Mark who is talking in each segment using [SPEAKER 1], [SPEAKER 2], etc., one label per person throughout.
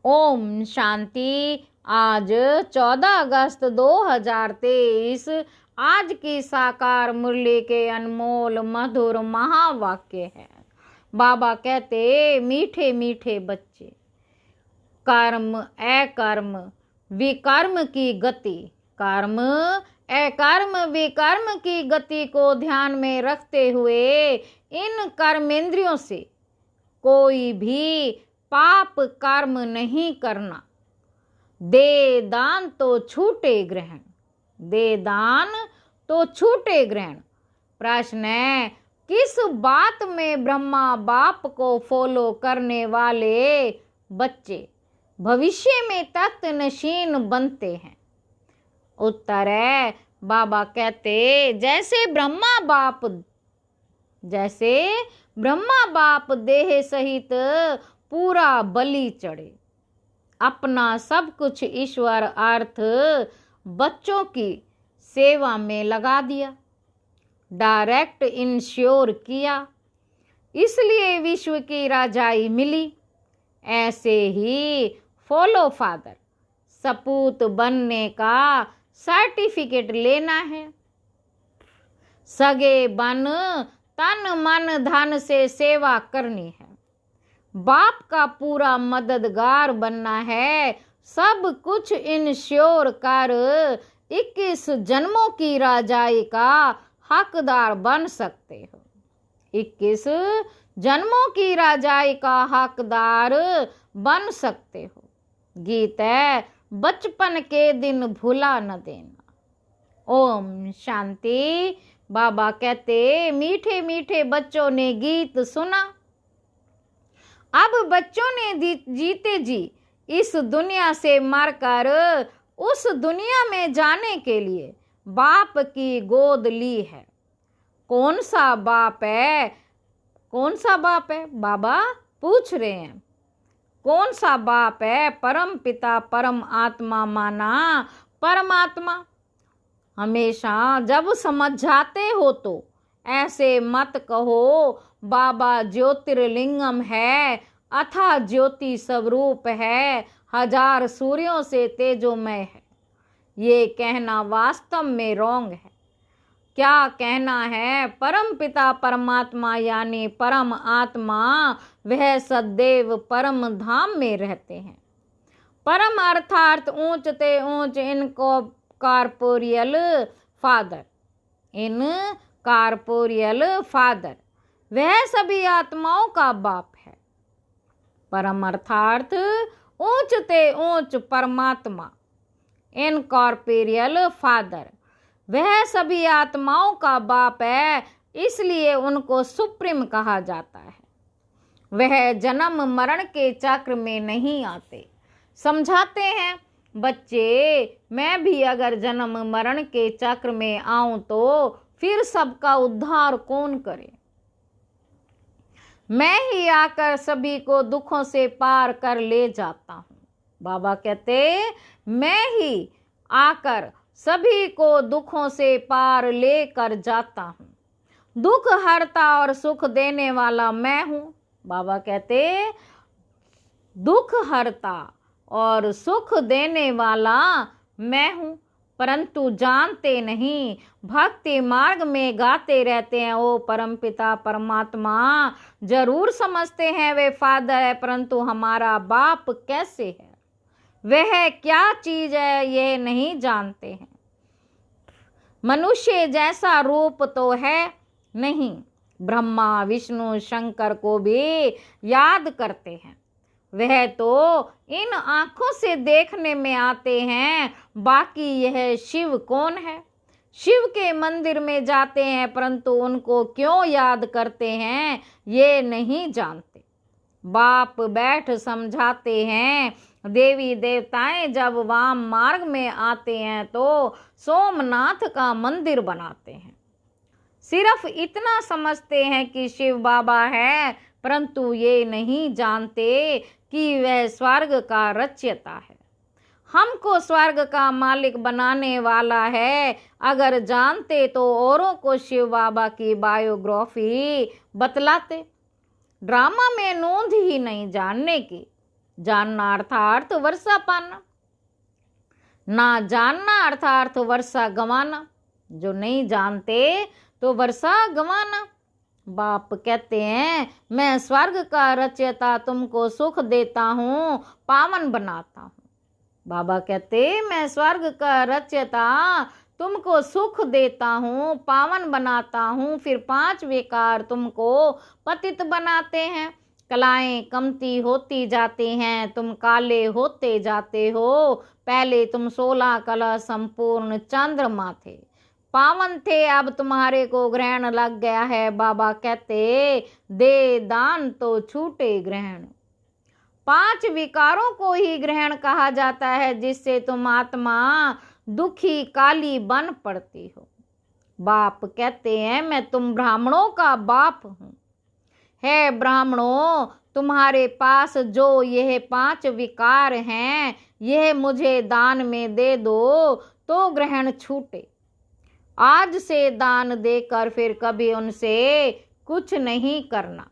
[SPEAKER 1] ओम शांति। आज 14 अगस्त 2023 आज की साकार मुरली के अनमोल मधुर महावाक्य है। बाबा कहते, मीठे मीठे बच्चे, कर्म अकर्म विकर्म की गति, कर्म अकर्म विकर्म की गति को ध्यान में रखते हुए इन कर्मेंद्रियों से कोई भी पाप कर्म नहीं करना। दे दान तो छूटे ग्रहण, दे दान तो छूटे ग्रहण। प्रश्न है, किस बात में ब्रह्मा बाप को फॉलो करने वाले बच्चे भविष्य में तख्त नशीन बनते हैं? उत्तर है, बाबा कहते, जैसे ब्रह्मा बाप देह सहित पूरा बलि चढ़े, अपना सब कुछ ईश्वर अर्थ बच्चों की सेवा में लगा दिया, डायरेक्ट इंश्योर किया, इसलिए विश्व की राजाई मिली। ऐसे ही फॉलो फादर सपूत बनने का सर्टिफिकेट लेना है। सगे बन तन मन धन से सेवा करनी है, बाप का पूरा मददगार बनना है। सब कुछ इंश्योर कर 21 जन्मों की राजाई का हकदार बन सकते हो। 21 जन्मों की राजाई का हकदार बन सकते हो। गीत है, बचपन के दिन भुला न देना। ओम शांति। बाबा कहते, मीठे मीठे बच्चों ने गीत सुना। अब बच्चों ने जीते जी इस दुनिया से मरकर उस दुनिया में जाने के लिए बाप की गोद ली है। कौन सा बाप है? कौन सा बाप है? बाबा पूछ रहे हैं, कौन सा बाप है? परम पिता परम आत्मा माना परमात्मा। हमेशा जब समझ जाते हो तो ऐसे मत कहो बाबा ज्योतिर्लिंगम है, अथा ज्योति स्वरूप है, 1000 सूर्यों से तेजोमय है। ये कहना वास्तव में रॉन्ग है। क्या कहना है? परम पिता परमात्मा यानी परम आत्मा वह सदैव परम धाम में रहते हैं। परम अर्थात ऊंच ते ऊंच इनको कॉर्पोरियल फादर, इन कॉर्पोरियल फादर वह सभी आत्माओं का बाप है। परम अर्थात ऊंच ते ऊंच परमात्मा, इन कॉर्पोरियल फादर वह सभी आत्माओं का बाप है, इसलिए उनको सुप्रीम कहा जाता है। वह जन्म मरण के चक्र में नहीं आते। समझाते हैं बच्चे, मैं भी अगर जन्म मरण के चक्र में आऊं तो फिर सबका उद्धार कौन करे? मैं ही आकर सभी को दुखों से पार कर ले जाता हूँ। बाबा कहते, मैं ही आकर सभी को दुखों से पार ले कर जाता हूँ। दुख हरता और सुख देने वाला मैं हूँ। बाबा कहते, दुख हरता और सुख देने वाला मैं हूँ, परंतु जानते नहीं। भक्ति मार्ग में गाते रहते हैं, ओ परमपिता परमात्मा। जरूर समझते हैं वे फादर है, परंतु हमारा बाप कैसे है, वह क्या चीज है, यह नहीं जानते हैं। मनुष्य जैसा रूप तो है नहीं। ब्रह्मा विष्णु शंकर को भी याद करते हैं। वह तो इन आंखों से देखने में आते हैं, बाकी यह शिव कौन है? शिव के मंदिर में जाते हैं, परंतु उनको क्यों याद करते हैं ये नहीं जानते। बाप बैठ समझाते हैं, देवी देवताएं जब वाम मार्ग में आते हैं तो सोमनाथ का मंदिर बनाते हैं। सिर्फ इतना समझते हैं कि शिव बाबा है, परंतु ये नहीं जानते कि वह स्वर्ग का रचयिता है, हमको स्वर्ग का मालिक बनाने वाला है। अगर जानते तो औरों को शिव बाबा की बायोग्राफी बतलाते। ड्रामा में नोंद ही नहीं जानने की। जानना अर्थात वर्षा पाना, ना जानना अर्थात वर्षा गंवाना। जो नहीं जानते तो वर्षा गंवाना। बाप कहते हैं मैं स्वर्ग का रचयिता तुमको सुख देता हूँ, पावन बनाता हूँ। बाबा कहते मैं स्वर्ग का रचयिता तुमको सुख देता हूँ, पावन बनाता हूँ, फिर 5 विकार तुमको पतित बनाते हैं। कलाएं कमती होती जाती हैं, तुम काले होते जाते हो। पहले तुम 16 कला संपूर्ण चंद्रमा थे, पावन थे, अब तुम्हारे को ग्रहण लग गया है। बाबा कहते दे दान तो छूटे ग्रहण। 5 विकारों को ही ग्रहण कहा जाता है, जिससे तुम आत्मा दुखी काली बन पड़ती हो। बाप कहते हैं मैं तुम ब्राह्मणों का बाप हूँ। है ब्राह्मणों, तुम्हारे पास जो यह 5 विकार हैं, यह मुझे दान में दे दो तो ग्रहण छूटे। आज से दान देकर फिर कभी उनसे कुछ नहीं करना।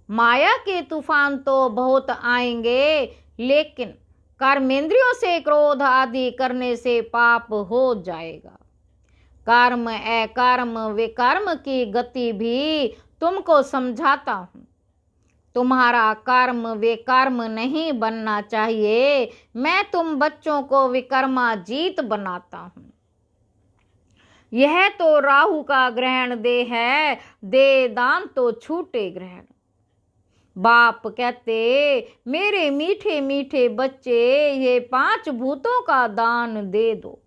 [SPEAKER 1] माया के तूफान तो बहुत आएंगे, लेकिन कर्मेंद्रियों से क्रोध आदि करने से पाप हो जाएगा। कर्म अकर्म विकर्म की गति भी तुमको समझाता हूँ। तुम्हारा कर्म विकर्म नहीं बनना चाहिए। मैं तुम बच्चों को विकर्माजीत बनाता हूँ। यह तो राहु का ग्रहण दे है, दे दान तो छूटे ग्रहण। बाप कहते मेरे मीठे मीठे बच्चे, ये 5 भूतों का दान दे दो।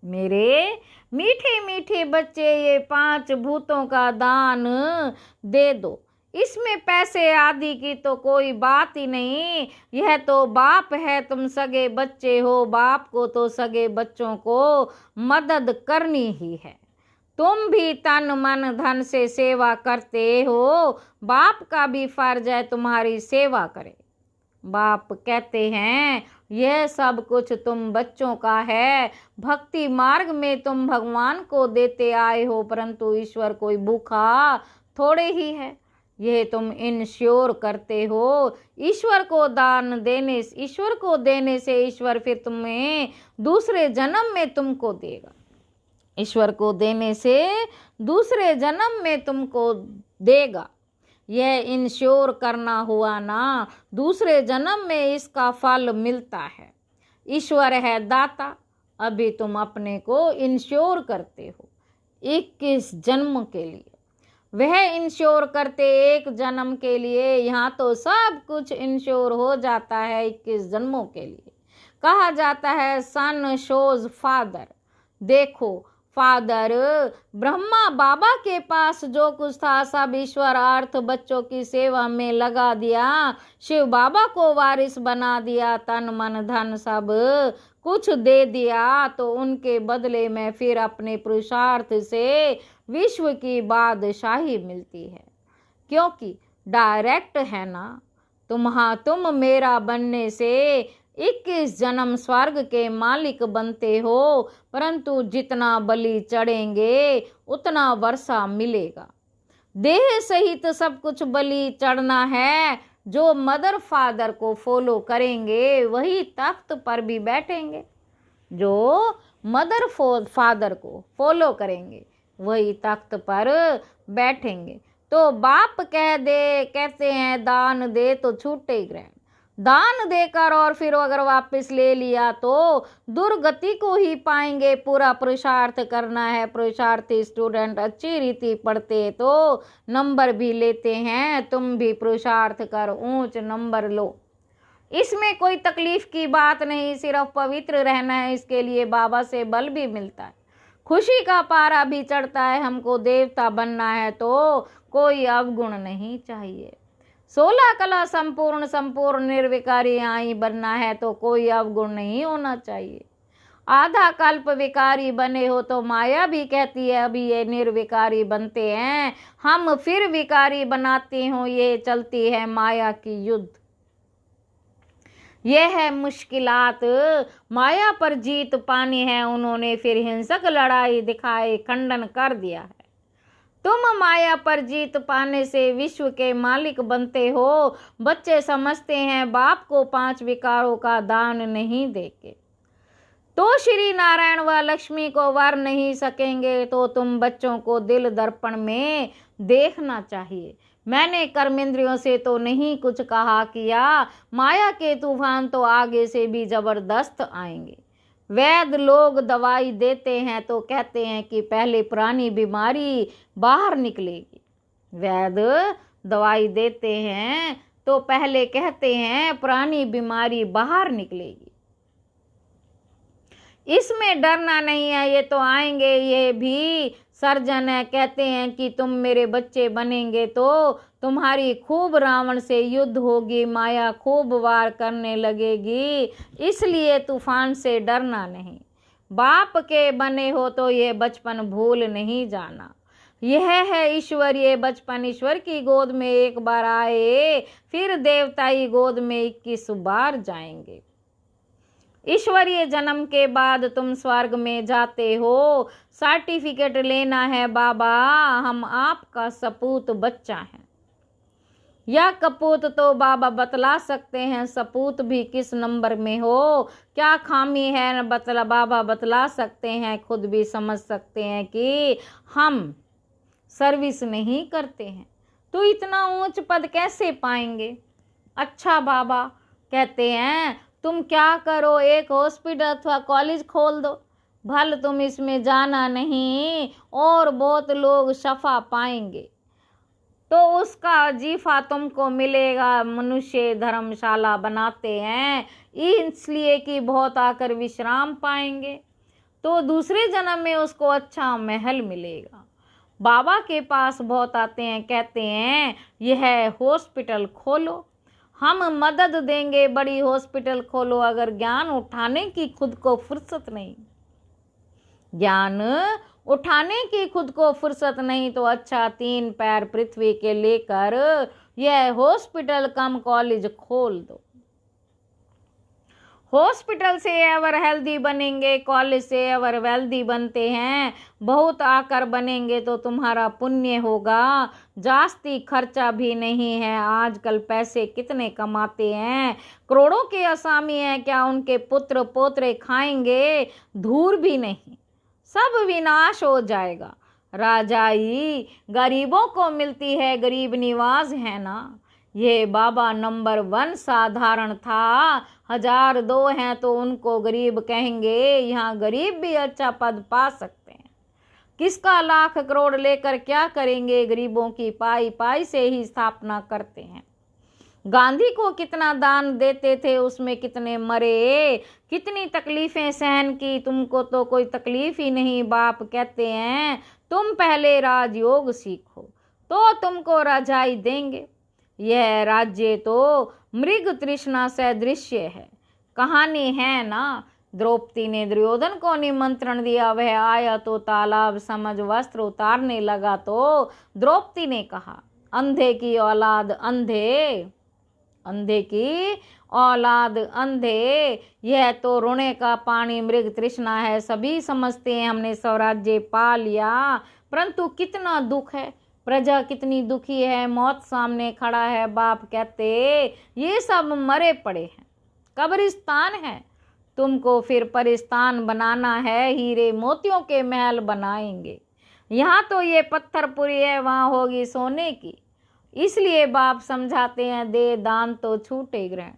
[SPEAKER 1] मेरे मीठे मीठे बच्चे, ये 5 भूतों का दान दे दो। इसमें पैसे आदि की तो कोई बात ही नहीं। यह तो बाप है, तुम सगे बच्चे हो। बाप को तो सगे बच्चों को मदद करनी ही है। तुम भी तन मन धन से सेवा करते हो, बाप का भी फर्ज है तुम्हारी सेवा करे। बाप कहते हैं यह सब कुछ तुम बच्चों का है। भक्ति मार्ग में तुम भगवान को देते आए हो, परंतु ईश्वर कोई भूखा थोड़े ही है। यह तुम इंश्योर करते हो। ईश्वर को देने से ईश्वर फिर तुम्हें दूसरे जन्म में तुमको देगा। ईश्वर को देने से दूसरे जन्म में तुमको देगा। यह इंश्योर करना हुआ ना, दूसरे जन्म में इसका फल मिलता है। ईश्वर है दाता, अभी तुम अपने को इंश्योर करते हो 21 जन्म के लिए। वह इंश्योर करते 1 जन्म के लिए। यहाँ तो सब कुछ इंश्योर हो जाता है 21 जन्मों के लिए। कहा जाता है सन शोज फादर। देखो फादर ब्रह्मा बाबा के पास जो कुछ था सब ईश्वर अर्थ बच्चों की सेवा में लगा दिया। शिव बाबा को वारिस बना दिया, तन मन धन सब कुछ दे दिया। तो उनके बदले में फिर अपने पुरुषार्थ से विश्व की बादशाही मिलती है, क्योंकि डायरेक्ट है ना। तुम मेरा बनने से 21 जन्म स्वर्ग के मालिक बनते हो, परंतु जितना बलि चढ़ेंगे उतना वर्षा मिलेगा। देह सहित सब कुछ बलि चढ़ना है। जो मदर फादर को फॉलो करेंगे वही तख्त पर भी बैठेंगे। जो मदर फादर को फॉलो करेंगे वही तख्त पर बैठेंगे। तो बाप कहते हैं दान दे तो छूटे ग्रहण। दान देकर और फिर अगर वापस ले लिया तो दुर्गति को ही पाएंगे। पूरा पुरुषार्थ करना है। पुरुषार्थी स्टूडेंट अच्छी रीति पढ़ते तो नंबर भी लेते हैं। तुम भी पुरुषार्थ कर ऊंच नंबर लो। इसमें कोई तकलीफ की बात नहीं, सिर्फ पवित्र रहना है। इसके लिए बाबा से बल भी मिलता है, खुशी का पारा भी चढ़ता है। हमको देवता बनना है तो कोई अवगुण नहीं चाहिए। 16 कला संपूर्ण निर्विकारी आई बनना है तो कोई अवगुण नहीं होना चाहिए। आधा कल्प विकारी बने हो तो माया भी कहती है अभी ये निर्विकारी बनते हैं, हम फिर विकारी बनाते हो। ये चलती है माया की युद्ध। यह है मुश्किलात। माया पर जीत पानी है। उन्होंने फिर हिंसक लड़ाई दिखाए, खंडन कर दिया है। तुम माया पर जीत पाने से विश्व के मालिक बनते हो। बच्चे समझते हैं बाप को 5 विकारों का दान नहीं देके तो श्री नारायण व लक्ष्मी को वर नहीं सकेंगे। तो तुम बच्चों को दिल दर्पण में देखना चाहिए। मैंने कर्मेंद्रियों से तो नहीं कुछ कहा किया, माया के तूफान तो आगे से भी जबरदस्त आएंगे। वैद्य लोग दवाई देते हैं तो कहते हैं कि पहले पुरानी बीमारी बाहर निकलेगी। वैद्य दवाई देते हैं तो पहले कहते हैं पुरानी बीमारी बाहर निकलेगी। इसमें डरना नहीं है, ये तो आएंगे। ये भी सर्जन है, कहते हैं कि तुम मेरे बच्चे बनेंगे तो तुम्हारी खूब रावण से युद्ध होगी, माया खूब वार करने लगेगी, इसलिए तूफान से डरना नहीं। बाप के बने हो तो ये बचपन भूल नहीं जाना। यह है ईश्वर, ये बचपन ईश्वर की गोद में एक बार आए, फिर देवताई गोद में 21 बार जाएंगे। ईश्वरीय जन्म के बाद तुम स्वर्ग में जाते हो। सर्टिफिकेट लेना है बाबा, हम आपका सपूत बच्चा है। या कपूत तो बाबा बतला सकते हैं, सपूत भी किस नंबर में हो, क्या खामी है बाबा बतला सकते हैं। खुद भी समझ सकते हैं कि हम सर्विस नहीं करते हैं तो इतना ऊंच पद कैसे पाएंगे। अच्छा बाबा कहते हैं तुम क्या करो, एक हॉस्पिटल अथवा कॉलेज खोल दो, भल तुम इसमें जाना नहीं और बहुत लोग शफा पाएंगे तो उसका जीफा तुमको मिलेगा। मनुष्य धर्मशाला बनाते हैं इसलिए कि बहुत आकर विश्राम पाएंगे तो दूसरे जन्म में उसको अच्छा महल मिलेगा। बाबा के पास बहुत आते हैं, कहते हैं यह हॉस्पिटल खोलो, हम मदद देंगे, बड़ी हॉस्पिटल खोलो। अगर ज्ञान उठाने की खुद को फुर्सत नहीं, ज्ञान उठाने की खुद को फुर्सत नहीं तो अच्छा 3 पैर पृथ्वी के लेकर यह हॉस्पिटल कम कॉलेज खोल दो। हॉस्पिटल से एवर हेल्दी बनेंगे, कॉलेज से एवर वेल्दी बनते हैं। बहुत आकर बनेंगे तो तुम्हारा पुण्य होगा, जास्ती खर्चा भी नहीं है। आजकल पैसे कितने कमाते हैं, करोड़ों के असामी हैं, क्या उनके पुत्र पोतरे खाएंगे? धूर भी नहीं, सब विनाश हो जाएगा। राजाई गरीबों को मिलती है, गरीब निवाज है ना। ये बाबा नंबर 1 साधारण था, 1002 हैं तो उनको गरीब कहेंगे। यहाँ गरीब भी अच्छा पद पा सकते हैं। किसका लाख करोड़ लेकर क्या करेंगे, गरीबों की पाई पाई से ही स्थापना करते हैं। गांधी को कितना दान देते थे, उसमें कितने मरे, कितनी तकलीफें सहन की, तुमको तो कोई तकलीफ ही नहीं। बाप कहते हैं तुम पहले राजयोग सीखो तो तुमको राजाई देंगे। यह राज्य तो मृग तृष्णा सदृश्य है, कहानी है ना। द्रौपदी ने दुर्योधन को निमंत्रण दिया, वह आया तो तालाब समझ वस्त्र उतारने लगा तो द्रौपदी ने कहा अंधे की औलाद अंधे, अंधे की औलाद अंधे, यह तो रोने का पानी मृग तृष्णा है। सभी समझते हैं हमने स्वराज्य पा लिया, परंतु कितना दुख है, प्रजा कितनी दुखी है, मौत सामने खड़ा है। बाप कहते ये सब मरे पड़े हैं, कब्रिस्तान है, तुमको फिर परिस्तान बनाना है, हीरे मोतियों के महल बनाएंगे। यहाँ तो ये पत्थरपुरी है, वहाँ होगी सोने की। इसलिए बाप समझाते हैं दे दान तो छूटे ग्रहण,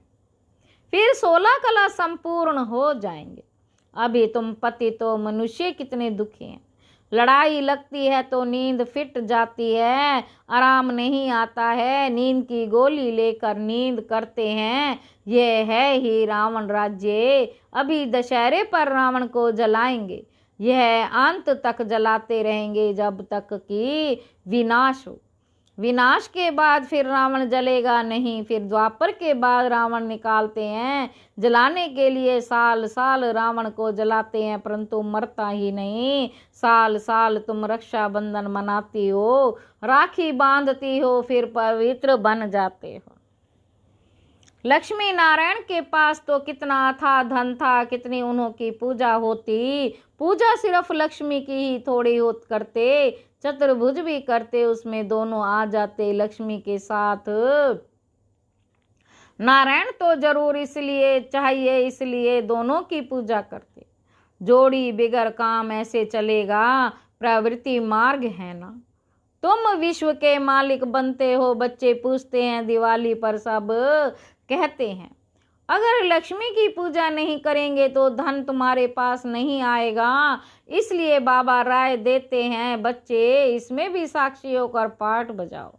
[SPEAKER 1] फिर 16 कला संपूर्ण हो जाएंगे। अभी तुम पति तो मनुष्य कितने दुखी हैं, लड़ाई लगती है तो नींद फिट जाती है, आराम नहीं आता है, नींद की गोली लेकर नींद करते हैं। ये है ही रावण राज्य। अभी दशहरे पर रावण को जलाएंगे, यह अंत तक जलाते रहेंगे जब तक कि विनाश हो। विनाश के बाद फिर रावण जलेगा नहीं, फिर द्वापर के बाद रावण निकालते हैं जलाने के लिए। साल साल रावण को जलाते हैं परंतु मरता ही नहीं। साल साल तुम रक्षाबंधन मनाती हो, राखी बांधती हो, फिर पवित्र बन जाते हो। लक्ष्मी नारायण के पास तो कितना था धन था, कितनी उन्होंने पूजा होती। पूजा सिर्फ लक्ष्मी की ही थोड़ी होत करते, चतुर्भुज भी करते, उसमें दोनों आ जाते लक्ष्मी के साथ। नारायण तो जरूर इसलिए चाहिए, इसलिए दोनों की पूजा करते। जोड़ी बिगर काम ऐसे चलेगा, प्रवृत्ति मार्ग है ना। तुम विश्व के मालिक बनते हो, बच्चे पूछते हैं दिवाली पर, सब कहते हैं अगर लक्ष्मी की पूजा नहीं करेंगे तो धन तुम्हारे पास नहीं आएगा। इसलिए बाबा राय देते हैं बच्चे इसमें भी साक्षी होकर पाठ बजाओ,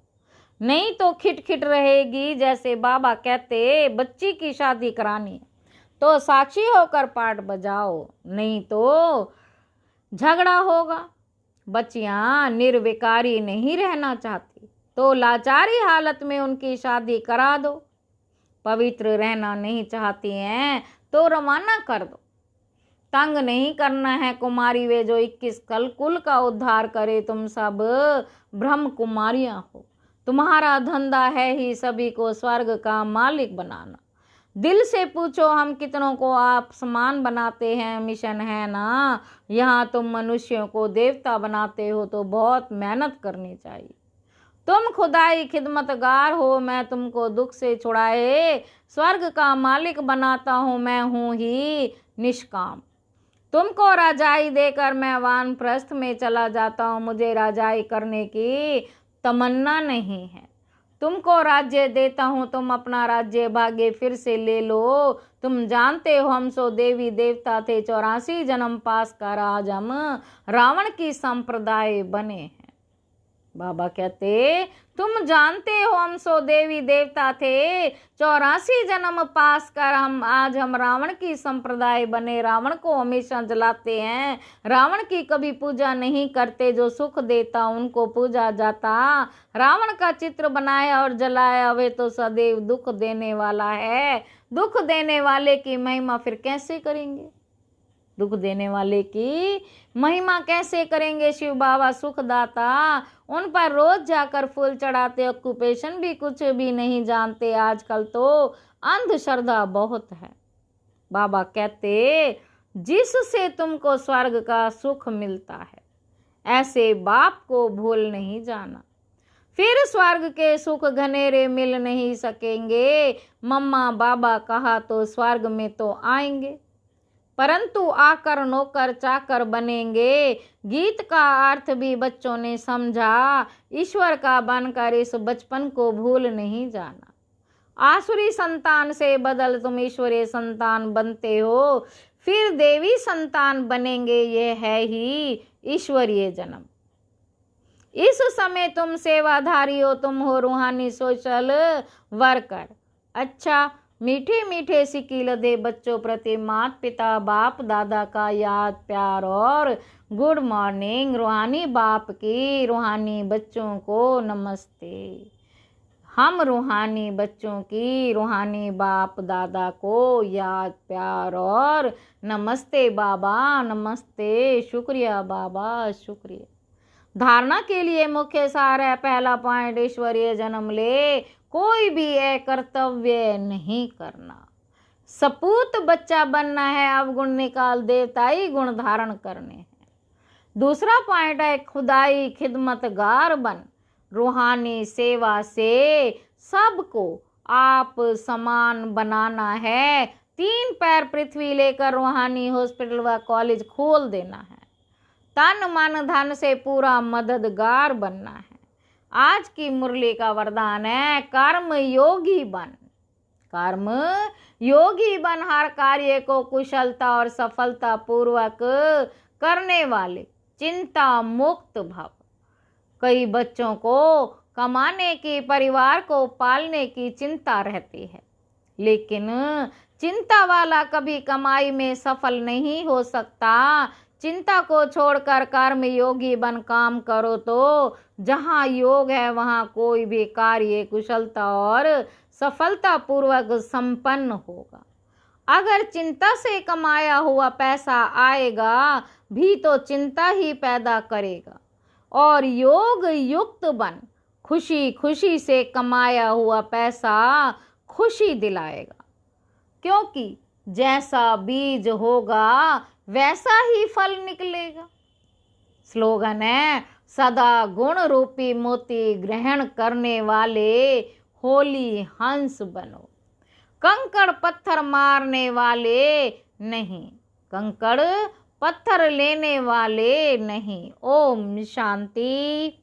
[SPEAKER 1] नहीं तो खिटखिट रहेगी। जैसे बाबा कहते बच्ची की शादी करानी है तो साक्षी होकर पाठ बजाओ, नहीं तो झगड़ा होगा। बच्चियां निर्विकारी नहीं रहना चाहती तो लाचारी हालत में उनकी शादी करा दो। पवित्र रहना नहीं चाहती हैं तो रवाना कर दो। तंग नहीं करना है कुमारी वे जो 21 कुल का उद्धार करे। तुम सब ब्रह्म कुमारियां हो, तुम्हारा धंधा है ही सभी को स्वर्ग का मालिक बनाना। दिल से पूछो हम कितनों को आप समान बनाते हैं, मिशन है ना। यहाँ तुम मनुष्यों को देवता बनाते हो तो बहुत मेहनत करनी चाहिए। तुम खुदाई खिदमतगार हो, मैं तुमको दुख से छुड़ाए स्वर्ग का मालिक बनाता हूँ, मैं हूँ ही निष्काम। तुमको राजाई देकर मैं वानप्रस्थ में चला जाता हूँ, मुझे राजाई करने की तमन्ना नहीं है। तुमको राज्य देता हूँ, तुम अपना राज्य भाग्य फिर से ले लो। तुम जानते हो हम सो देवी देवता थे, 84 जन्म पास कर आज हम रावण की संप्रदाय बने हैं। बाबा कहते तुम जानते हो हम सो देवी देवता थे, 84 जन्म पास कर हम रावण की संप्रदाय बने। रावण को हमेशा जलाते हैं, रावण की कभी पूजा नहीं करते। जो सुख देता उनको पूजा जाता, रावण का चित्र बनाया और जलाया वे तो सदैव दुख देने वाला है। दुख देने वाले की महिमा फिर कैसे करेंगे? दुख देने वाले की महिमा कैसे करेंगे? शिव बाबा सुखदाता, उन पर रोज जाकर फूल चढ़ाते, ऑक्यूपेशन भी कुछ भी नहीं जानते। आजकल तो अंधश्रद्धा बहुत है। बाबा कहते जिससे तुमको स्वर्ग का सुख मिलता है, ऐसे बाप को भूल नहीं जाना। फिर स्वर्ग के सुख घनेरे मिल नहीं सकेंगे। मम्मा बाबा कहा तो स्वर्ग में तो आएंगे, परंतु आकर नौकर चाकर बनेंगे। गीत का अर्थ भी बच्चों ने समझा, ईश्वर का बनकर इस बचपन को भूल नहीं जाना। आसुरी संतान से बदल तुम ईश्वरीय संतान बनते हो, फिर देवी संतान बनेंगे। ये है ही ईश्वरीय जन्म। इस समय तुम सेवाधारी हो, तुम हो रूहानी सोशल वर्कर। अच्छा, मीठे मीठे सिकील दे बच्चों प्रति माता पिता बाप दादा का याद प्यार और गुड मॉर्निंग। रूहानी बाप की रूहानी बच्चों को नमस्ते। हम रूहानी बच्चों की रूहानी बाप दादा को याद प्यार और नमस्ते बाबा, नमस्ते, शुक्रिया बाबा, शुक्रिया। धारणा के लिए मुख्य सार है, पहला पॉइंट, ईश्वरीय जन्म ले, कोई भी कर्तव्य नहीं करना। सपूत बच्चा बनना है, अवगुण निकाल देवताई गुण धारण करने हैं। दूसरा पॉइंट है, खुदाई खिदमतगार बन, रूहानी सेवा से सबको आप समान बनाना है। 3 पैर पृथ्वी लेकर रूहानी हॉस्पिटल व कॉलेज खोल देना है। तन मन धन से पूरा मददगार बनना है। आज की मुरली का वरदान है, कर्म योगी बन। कर्म योगी बन, हर कार्य को कुशलता और सफलता पूर्वक करने वाले, चिंता मुक्त भव। कई बच्चों को कमाने की, परिवार को पालने की चिंता रहती है, लेकिन चिंता वाला कभी कमाई में सफल नहीं हो सकता। चिंता को छोड़कर कर्म योगी बन काम करो तो जहाँ योग है वहाँ कोई भी कार्य कुशलता और सफलता पूर्वक संपन्न होगा। अगर चिंता से कमाया हुआ पैसा आएगा भी तो चिंता ही पैदा करेगा। और योग युक्त बन, खुशी खुशी से कमाया हुआ पैसा खुशी दिलाएगा, क्योंकि जैसा बीज होगा वैसा ही फल निकलेगा। स्लोगन है, सदा गुण रूपी मोती ग्रहण करने वाले होली हंस बनो, कंकड़ पत्थर मारने वाले नहीं, कंकड़ पत्थर लेने वाले नहीं। ओम शांति।